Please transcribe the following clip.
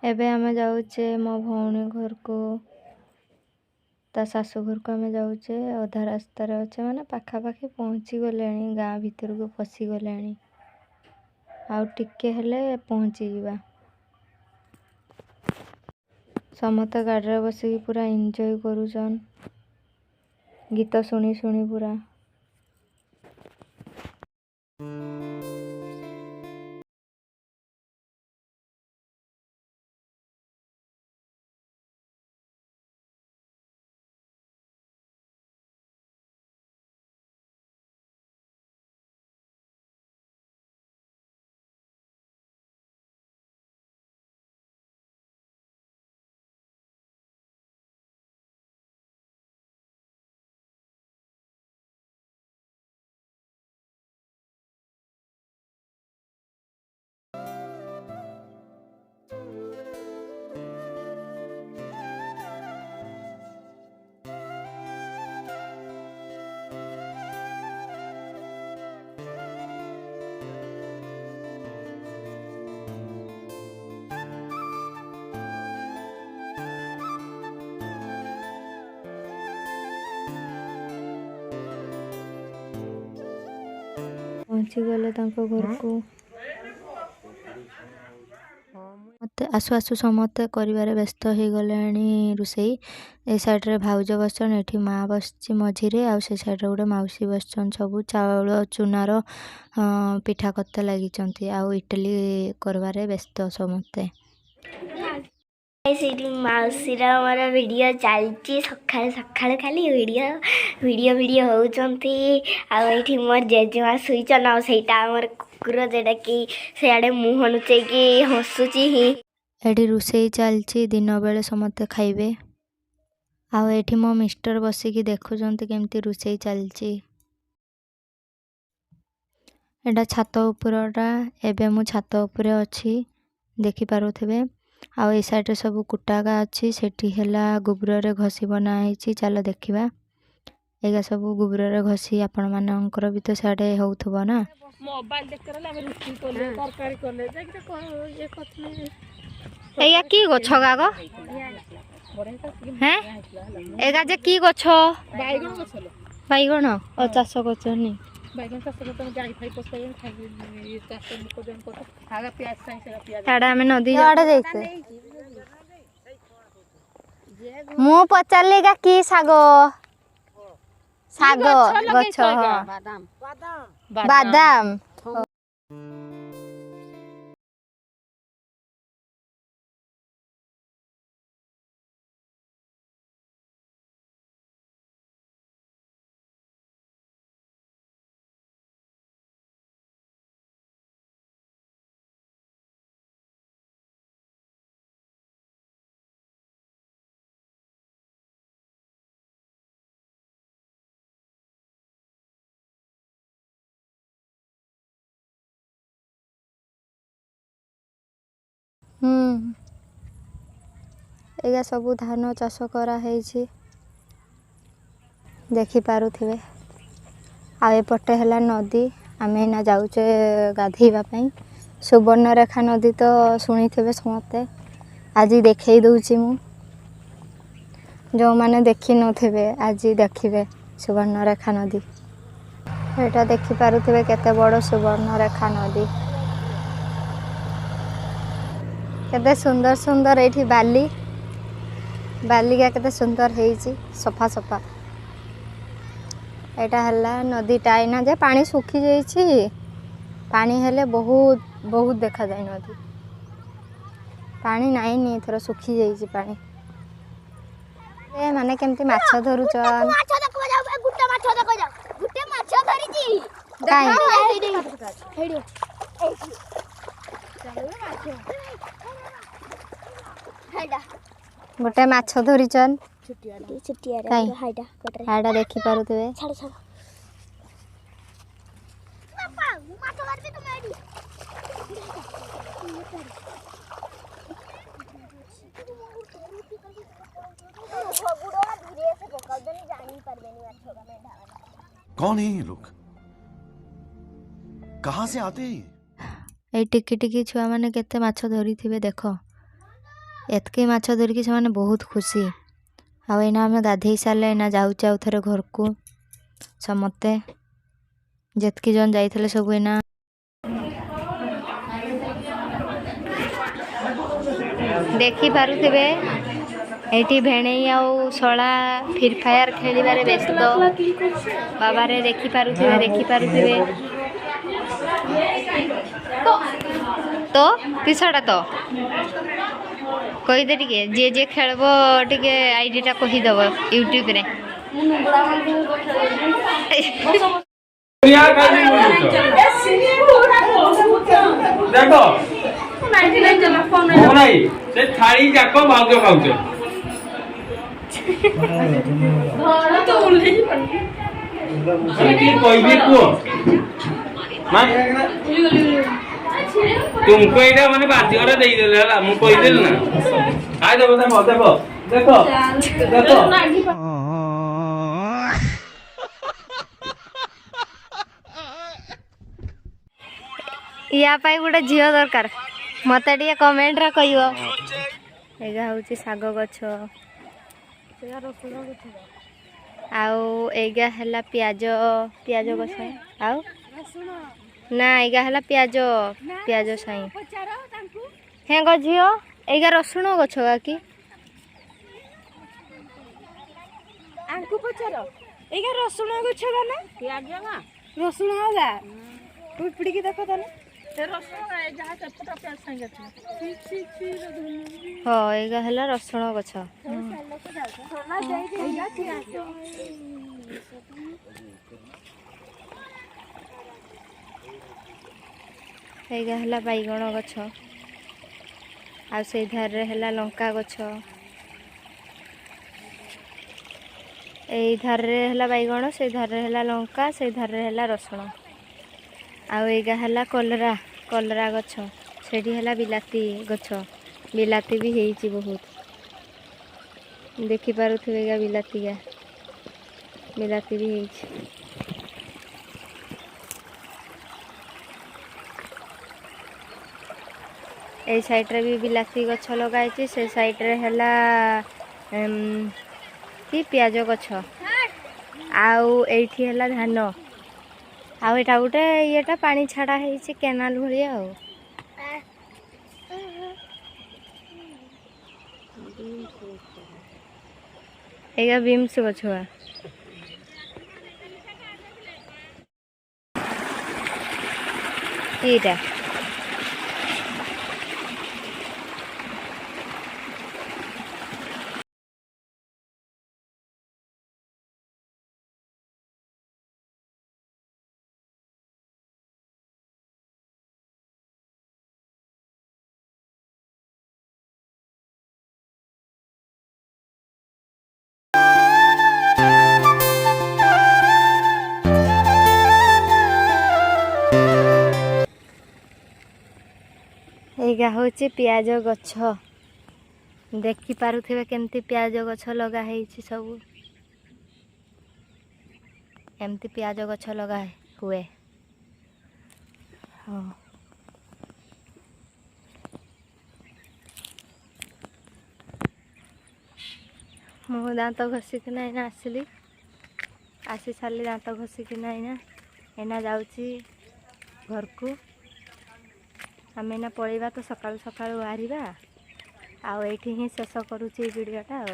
एबे आमे जाऊचे मो भौणी घर को ता शाशु घर को आमे जाऊचे अधा रास्ता रे अच्छे माने पाखापाखी पहुँची गलेनी गाँ भीतर को पशि गलेनी आउ टिके हेले पहुँची जीवा समस्त गाड़ी रे बसिकी पूरा एंजॉय करूछन गीत शुणी शुणी पूरा पहुँची गले तांको घर को मते आसु आसु समते करिवारे व्यस्त हो गले रुसई ए साइड रे भाउज बसचन एठी माँ बसची मझिरे आ से साइड रे गोटे माउसी बसचन सब चावल चुनार पिठा करते लगिचंती आ इडली करवारे व्यस्त समते मौसीर मोर वीडियो चलती सकाल सकाल खाली वीडियो वीडियो वीडियो होउचंती आठी मोर जेजेमा शुईचन आर कुकुर जेटा कि सियाड़े मुह लुचेकी हसुची ही एठी रुसई चलची दिन बेले समते खाइबे आ एठी मो मिस्टर बसिकी देखुचंती केमती रुसई चलची एटा छात उपरटा एबे मु छात उपरे अछि देखि पारुथिबे आ ए साइड रे सब कुटागा अछि सेठी हेला गोबर रे घसी बना हिची चलो देखिबा एगा सब गोबर रे घसी आपण मानकर भी तो साडे होउथबो ना मोबाइल देख करले हम रुचि कोले तरकारी कोले देखते कोन ये कथले एया की गछ गागो हैं एगा जे की गछ बाइगन गछलो बाइगन ओ चाष करछनी बाइगन चाष करते जाई फाई पस्ताय खाई चाष मुको जन को आगा प्याज साई से प्याज एडा में नदी आडे जाइते मु पचारले का की सागो सागो गछ बादाम बादाम एगा सब धान चाष करा हेछि देखि पारुथिबे आ एपटे हला नदी आमे ना जाउचे गाधीबा पई सुवर्णरेखा नदी तो सुनिथिबे समते आज देखै दउची मु जो माने देखि नथिबे आज देखिबे सुवर्णरेखा नदी एटा देखि पारुथिबे केते बड़ सुवर्णरेखा नदी केते सुंदर सुंदर एठी बाली बालिका केते सुंदर हेइची सफा सफा एटा हल्ला नदी टाइना जे पानी सुखी जाइची पानी हेले बहुत बहुत देखा जाय नदी पानी नाही नी थरो सुखी जाइची पानी ए माने केमती माछ धरुचन माछ देखो जाऊ गुट्टा माछ देखो जाऊ गुट्टे माछ धरिची काई हेडो चलो माछ हेडा गोटे माछ धरिचन छुटिया रे काई हाइडा कटरे हाडा देखि पारुथिबे छाड़ छाड़ पापा माछ धरबी तुम एडी कौन है ये लोग कहाँ से आते हैं ए टिकी टिकी छुआ माने केते माछ धरिथिबे देखो एतकी माछ धरिकी से बहुत खुशी। आउ एना आम गाधे सारे एना जाऊे आउ थे घर को समस्ते जितकी जन जाइए सब एना देखी पारुथिबे एठी भेणई आउ शला फ्री फायर खेलिबारे व्यस्त बाबारे देखी पारुथिबे तो पिछड़ा तो कहीदे टिके जे जे खेलबो टिके आईडी टा कहीदब यूट्यूब रे देखो से थाली जाक भाउज खाऊच कहबी तुमको यहाँ मैंने बाध्यता देदेल है मुझे कहीदेल ना आई देखो देखो देखो देखो या पाई गोटे झील दरकार मत टे कमेंट रे कहियो एगा हूँ शाग गछ आउ एगा है पियाज पियाज गछ आउ ना एगा है पियाज पियाज साई हे गो झील एगा रसुण गछ कि आंकु पचार एगा रसुण गछ ना पियाज ना रसुण होगा टूट पिड़ी की देखो तो ते रसुण जहाँ चटपटा प्याज संगे हाँ एगा है रसुण गछ एगा है बैगण गछ आ से धार है लंका गछ धार है बैगण से धार है लंका से धार है रसुण आगा है कलरा कलरा गछ से बिलाती गछ बिलाती भी है बहुत देखी पारुथिबे बिलाती बिलाती भी है ए साइड रे भी बिलाती गछ लगाई से साइड रे हैला कि पियाज गछ आउ एठी हैला धान आउ एटा गोटे येटा पानी छाड़ा है केनाल भाया एगा बीम्स गछुआ एटा एगा हूँ पियाज गछ देखी पारुथिबे केमती पियाज गछ लगा है सब एमती पियाज गछ लगा हुए हाँ मो दाँत घसिकिना एना आसली आसी सारी दाँत घसिकिना एना जाऊँगी घर को आम एना पलैबा तो सकाळु सकाळु बाहरिबा आउ एठी ही शेष करूची वीडियोटा।